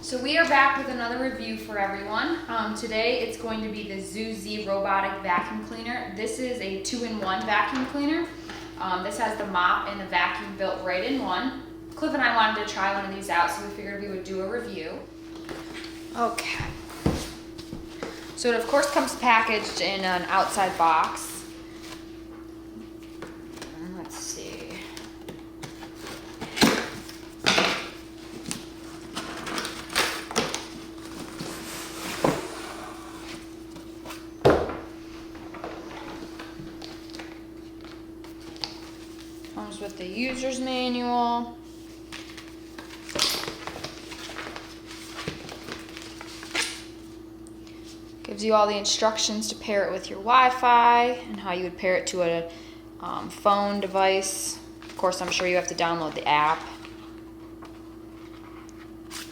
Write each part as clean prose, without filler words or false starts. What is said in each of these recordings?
So we are back with another review for everyone. Today it's going to be the Zoo Z robotic vacuum cleaner. This is a 2-in-1 vacuum cleaner. This has the mop and the vacuum built right in one. Cliff and I wanted to try one of these out, so we figured we would do a review. Okay. So it of course comes packaged in an outside box. Let's see. Comes with the user's manual. Gives you all the instructions to pair it with your Wi-Fi and how you would pair it to a phone device. Of course, I'm sure you have to download the app.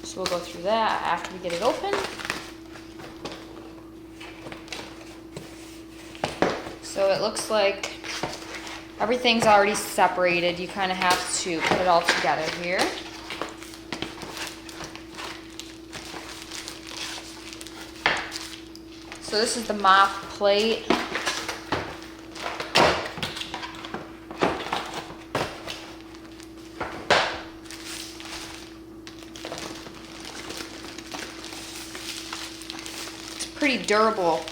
So we'll go through that after we get it open. So it looks like everything's already separated. You kind of have to put it all together here. So this is the mop plate. It's a pretty durable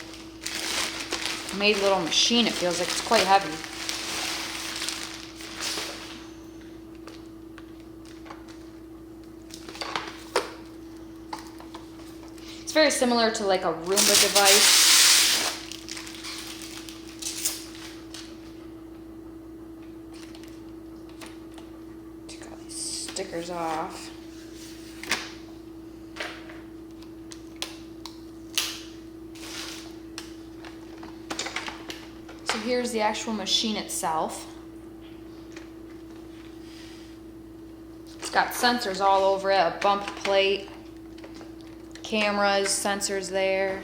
made little machine. It feels like it's quite heavy. It's very similar to like a Roomba device. Take all these stickers off. So here's the actual machine itself. It's got sensors all over it, a bump plate. Cameras, sensors there.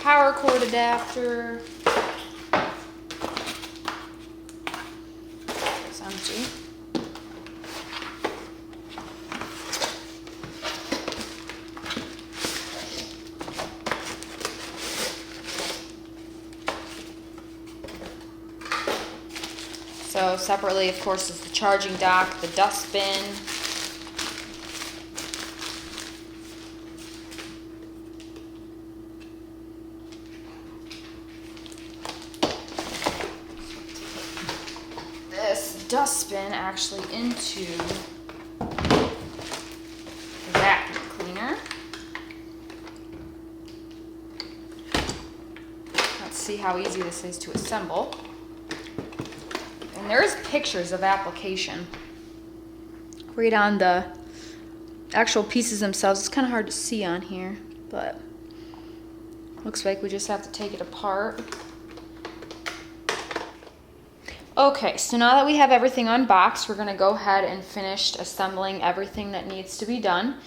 Power cord adapter. It's empty. So separately, of course, is the charging dock, the dustbin. This dustbin actually into the vacuum cleaner. Let's see how easy this is to assemble. And there's pictures of application right on the actual pieces themselves. It's kind of hard to see on here, but looks like we just have to take it apart. Okay, so now that we have everything unboxed, we're going to go ahead and finish assembling everything that needs to be done.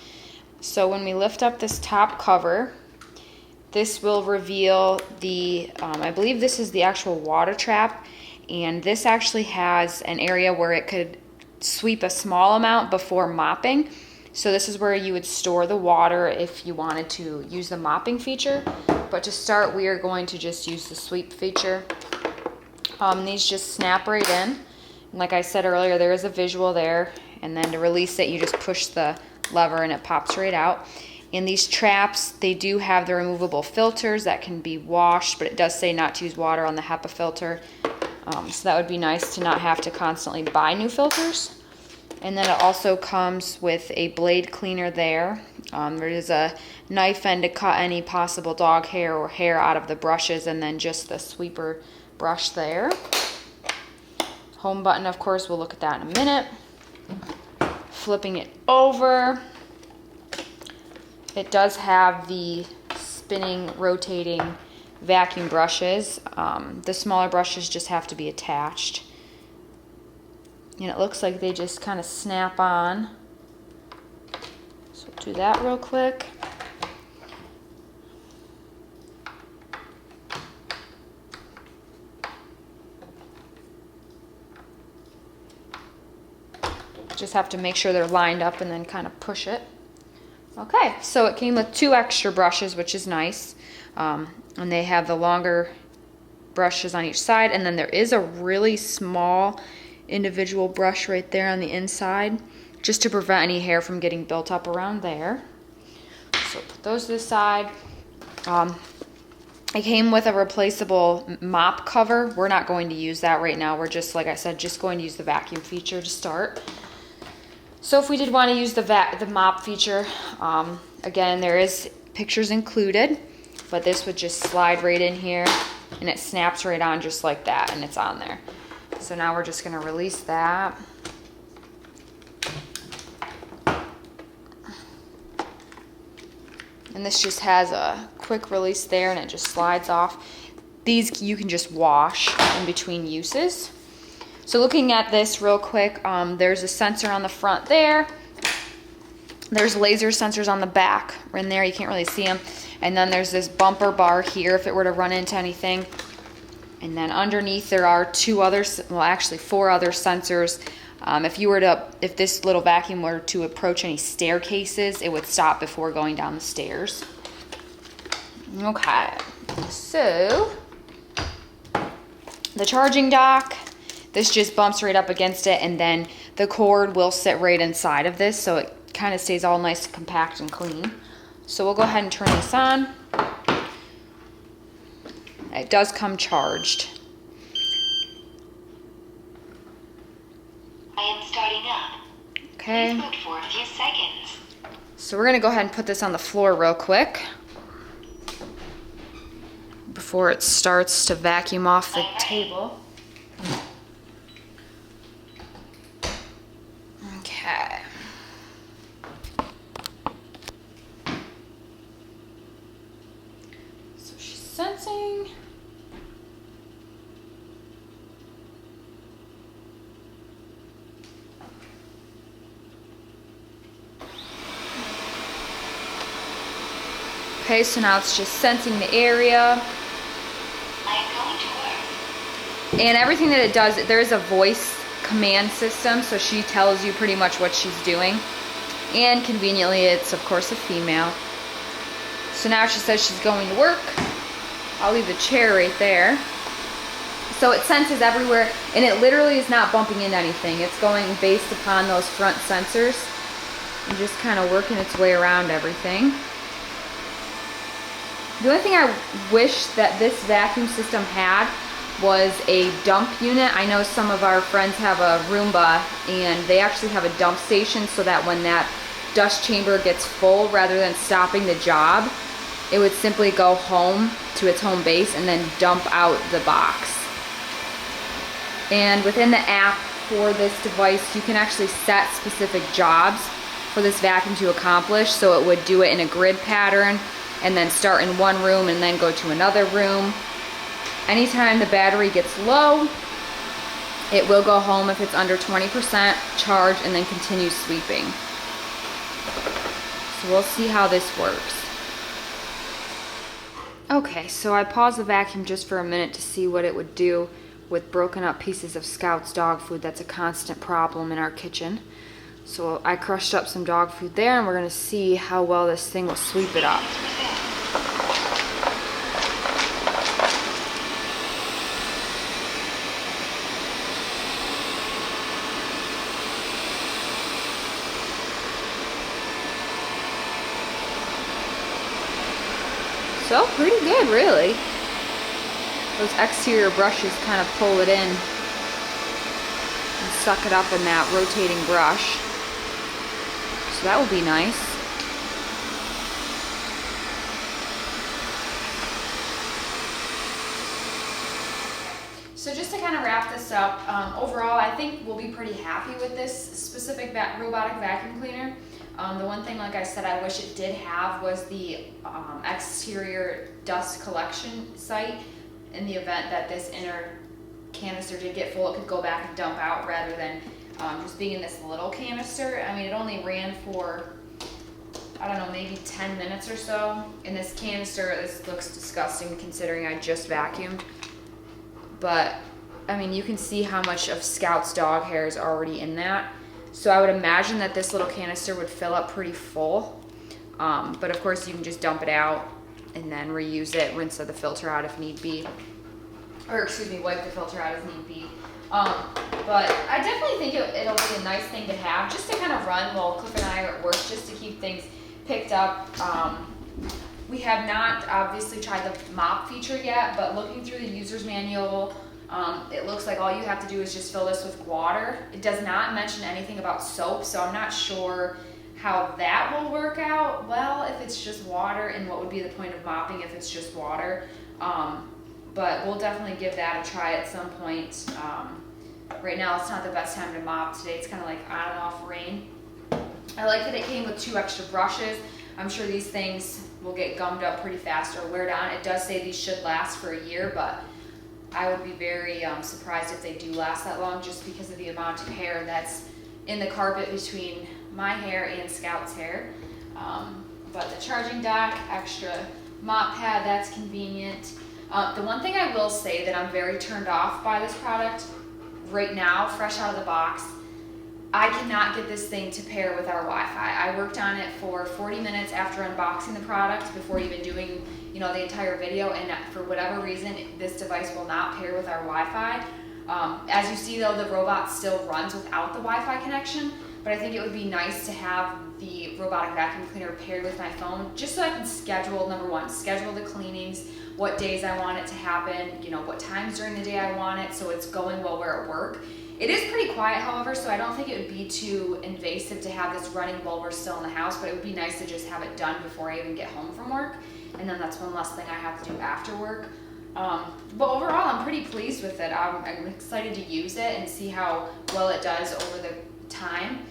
So when we lift up this top cover, this will reveal the, I believe this is the actual water trap. And this actually has an area where it could sweep a small amount before mopping. So this is where you would store the water if you wanted to use the mopping feature. But to start, we are going to just use the sweep feature. These just snap right in. And like I said earlier, there is a visual there. And then to release it, you just push the lever and it pops right out. In these traps, they do have the removable filters that can be washed, but it does say not to use water on the HEPA filter. So that would be nice to not have to constantly buy new filters. And then it also comes with a blade cleaner there. There is a knife end to cut any possible dog hair or hair out of the brushes, and then just the sweeper brush there. Home button, of course, we'll look at that in a minute. Flipping it over. It does have the spinning, rotating vacuum brushes. The smaller brushes just have to be attached. And it looks like they just kind of snap on. So we'll do that real quick. Just have to make sure they're lined up and then kind of push it. Okay, so it came with 2 extra brushes, which is nice. And they have the longer brushes on each side, and then there is a really small individual brush right there on the inside, just to prevent any hair from getting built up around there. So put those to the side. It came with a replaceable mop cover. We're not going to use that right now. We're just, like I said, just going to use the vacuum feature to start. So if we did want to use the mop feature, again, there is pictures included, but this would just slide right in here and it snaps right on just like that, and it's on there. So now we're just going to release that. And this just has a quick release there, and it just slides off. These you can just wash in between uses. So looking at this real quick, there's a sensor on the front there. There's laser sensors on the back in there. You can't really see them. And then there's this bumper bar here if it were to run into anything. And then underneath there are 4 other sensors. If this little vacuum were to approach any staircases, it would stop before going down the stairs. Okay, so the charging dock, this just bumps right up against it, and then the cord will sit right inside of this, so it kind of stays all nice, compact, and clean. So we'll go ahead and turn this on. It does come charged. I am starting up. Okay. Please wait for a few seconds. So we're going to go ahead and put this on the floor real quick before it starts to vacuum off the table. Okay. So she's sensing. Okay, so now it's just sensing the area. I am going to work. And everything that it does, there is a voice command system, so she tells you pretty much what she's doing. And conveniently, it's of course a female. So now she says she's going to work. I'll leave the chair right there. So it senses everywhere, and it literally is not bumping into anything. It's going based upon those front sensors and just kind of working its way around everything. The only thing I wish that this vacuum system had was a dump unit. I know some of our friends have a Roomba, and they actually have a dump station so that when that dust chamber gets full, rather than stopping the job, it would simply go home to its home base and then dump out the box. And within the app for this device, you can actually set specific jobs for this vacuum to accomplish. So it would do it in a grid pattern and then start in one room and then go to another room. Anytime the battery gets low, it will go home if it's under 20% charge and then continue sweeping. So we'll see how this works. Okay, so I paused the vacuum just for a minute to see what it would do with broken up pieces of Scout's dog food. That's a constant problem in our kitchen. So I crushed up some dog food there, and we're going to see how well this thing will sweep it up. So pretty good, really. Those exterior brushes kind of pull it in and suck it up in that rotating brush. So that will be nice. So just to kind of wrap this up, overall I think we'll be pretty happy with this specific robotic vacuum cleaner. The one thing, like I said, I wish it did have was the exterior dust collection site. In the event that this inner canister did get full, it could go back and dump out rather than just being in this little canister. I mean, it only ran for, I don't know, maybe 10 minutes or so. In this canister, this looks disgusting considering I just vacuumed. But, I mean, you can see how much of Scout's dog hair is already in that. So I would imagine that this little canister would fill up pretty full. But of course you can just dump it out and then reuse it, rinse the filter out if need be. Or excuse me, wipe the filter out if need be. But I definitely think it'll be a nice thing to have just to kind of run while Cliff and I are at work, just to keep things picked up. We have not obviously tried the mop feature yet, but looking through the user's manual, it looks like all you have to do is just fill this with water. It does not mention anything about soap, so I'm not sure how that will work out well if it's just water, and what would be the point of mopping if it's just water. But we'll definitely give that a try at some point. Right now it's not the best time to mop. Today it's kind of like on and off rain. I like that it came with 2 extra brushes. I'm sure these things will get gummed up pretty fast or wear down. It does say these should last for a year, but I would be very surprised if they do last that long, just because of the amount of hair that's in the carpet between my hair and Scout's hair. But the charging dock, extra mop pad, that's convenient. The one thing I will say that I'm very turned off by this product right now, fresh out of the box, I cannot get this thing to pair with our Wi-Fi. I worked on it for 40 minutes after unboxing the product, before even doing, you know, the entire video, and for whatever reason, this device will not pair with our Wi-Fi. As you see though, the robot still runs without the Wi-Fi connection, but I think it would be nice to have the robotic vacuum cleaner paired with my phone, just so I can schedule, number one, schedule the cleanings, what days I want it to happen, you know, what times during the day I want it, so it's going while we're at work. It is pretty quiet, however, so I don't think it would be too invasive to have this running while we're still in the house, but it would be nice to just have it done before I even get home from work, and then that's one less thing I have to do after work. But overall, I'm pretty pleased with it. I'm excited to use it and see how well it does over the time.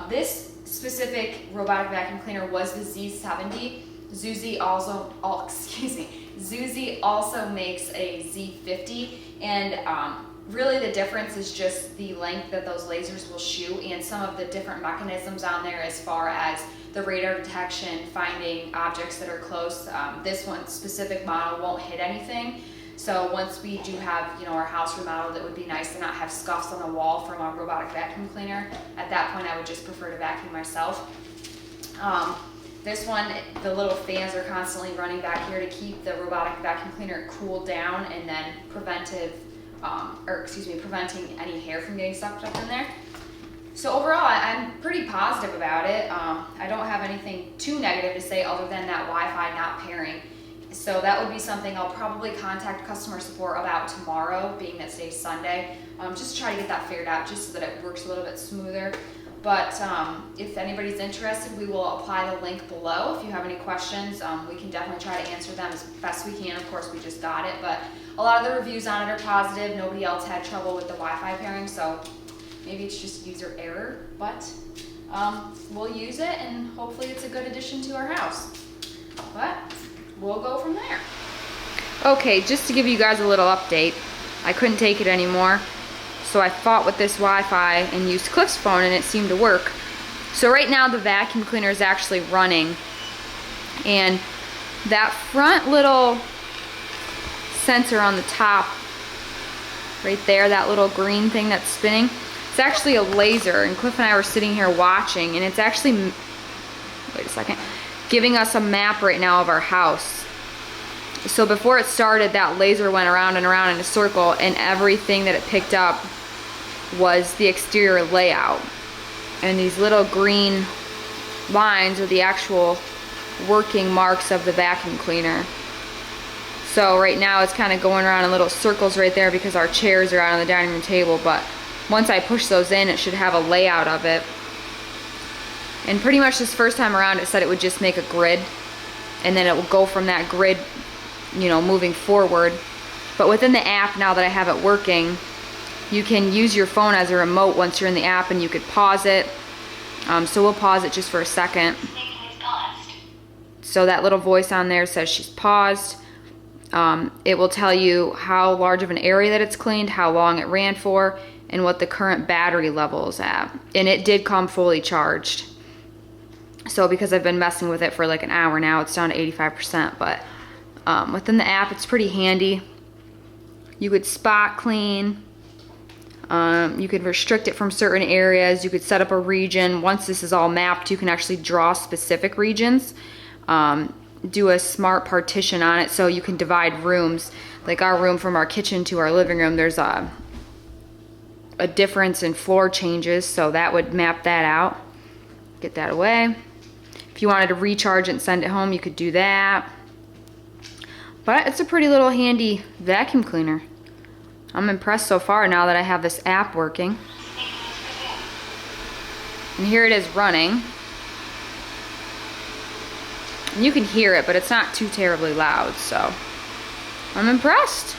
This specific robotic vacuum cleaner was the Z70. Zuzi also makes a Z50, and really the difference is just the length that those lasers will shoot, and some of the different mechanisms on there as far as the radar detection, finding objects that are close. This one specific model won't hit anything. So once we do have, you know, our house remodeled, it would be nice to not have scuffs on the wall from our robotic vacuum cleaner. At that point, I would just prefer to vacuum myself. This one, the little fans are constantly running back here to keep the robotic vacuum cleaner cooled down, and then preventing any hair from getting sucked up in there. So overall, I'm pretty positive about it. I don't have anything too negative to say other than that Wi-Fi not pairing. So that would be something I'll probably contact customer support about tomorrow, being that today's Sunday, just to try to get that figured out, just so that it works a little bit smoother. But if anybody's interested, we will apply the link below. If you have any questions, we can definitely try to answer them as best we can. Of course, we just got it, but a lot of the reviews on it are positive. Nobody else had trouble with the Wi-Fi pairing, so maybe it's just user error, but we'll use it, and hopefully it's a good addition to our house. But we'll go from there. Okay, just to give you guys a little update, I couldn't take it anymore, so I fought with this Wi-Fi and used Cliff's phone, and it seemed to work. So right now the vacuum cleaner is actually running, and that front little sensor on the top right there, that little green thing that's spinning, it's actually a laser, and Cliff and I were sitting here watching, and it's actually, wait a second, giving us a map right now of our house. So before it started, that laser went around and around in a circle, and everything that it picked up was the exterior layout, and these little green lines are the actual working marks of the vacuum cleaner. So right now it's kind of going around in little circles right there because our chairs are out on the dining room table, but once I push those in, it should have a layout of it. And pretty much this first time around, it said it would just make a grid, and then it will go from that grid, you know, moving forward. But within the app, now that I have it working, you can use your phone as a remote once you're in the app, and you could pause it. So we'll pause it just for a second. So that little voice on there says she's paused. It will tell you how large of an area that it's cleaned, how long it ran for, and what the current battery level is at. And it did come fully charged. So because I've been messing with it for like an hour now, it's down to 85%. But within the app, it's pretty handy. You could spot clean. You could restrict it from certain areas. You could set up a region. Once this is all mapped, you can actually draw specific regions. Do a smart partition on it so you can divide rooms. Like our room from our kitchen to our living room, there's a difference in floor changes, so that would map that out. Get that away. If you wanted to recharge it and send it home, you could do that. But it's a pretty little handy vacuum cleaner. I'm impressed so far now that I have this app working. And here it is running. And you can hear it, but it's not too terribly loud, so I'm impressed.